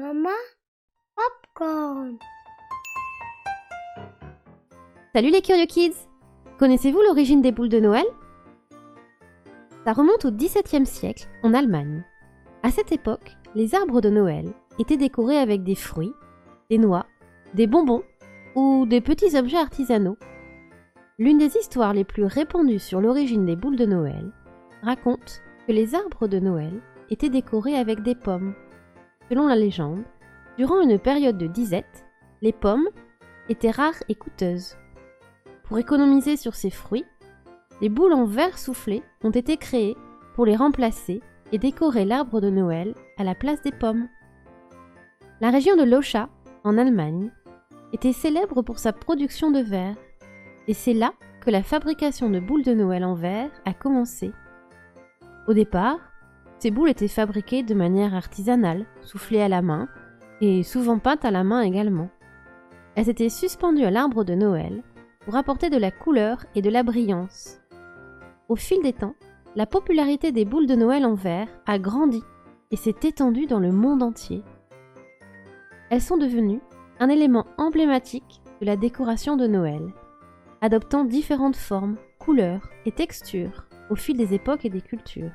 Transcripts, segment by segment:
Maman, popcorn. Salut les Curieux Kids! Connaissez-vous l'origine des boules de Noël? Ça remonte au XVIIe siècle, en Allemagne. À cette époque, les arbres de Noël étaient décorés avec des fruits, des noix, des bonbons ou des petits objets artisanaux. L'une des histoires les plus répandues sur l'origine des boules de Noël raconte que les arbres de Noël étaient décorés avec des pommes. Selon la légende, durant une période de disette, les pommes étaient rares et coûteuses. Pour économiser sur ces fruits, les boules en verre soufflé ont été créées pour les remplacer et décorer l'arbre de Noël à la place des pommes. La région de Loscha, en Allemagne, était célèbre pour sa production de verre, et c'est là que la fabrication de boules de Noël en verre a commencé. Au départ, ces boules étaient fabriquées de manière artisanale, soufflées à la main, et souvent peintes à la main également. Elles étaient suspendues à l'arbre de Noël pour apporter de la couleur et de la brillance. Au fil des temps, la popularité des boules de Noël en verre a grandi et s'est étendue dans le monde entier. Elles sont devenues un élément emblématique de la décoration de Noël, adoptant différentes formes, couleurs et textures au fil des époques et des cultures.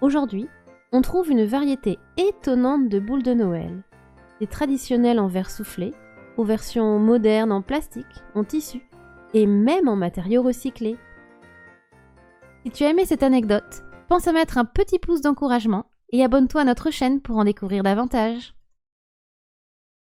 Aujourd'hui, on trouve une variété étonnante de boules de Noël, des traditionnelles en verre soufflé, aux versions modernes en plastique, en tissu et même en matériaux recyclés. Si tu as aimé cette anecdote, pense à mettre un petit pouce d'encouragement et abonne-toi à notre chaîne pour en découvrir davantage.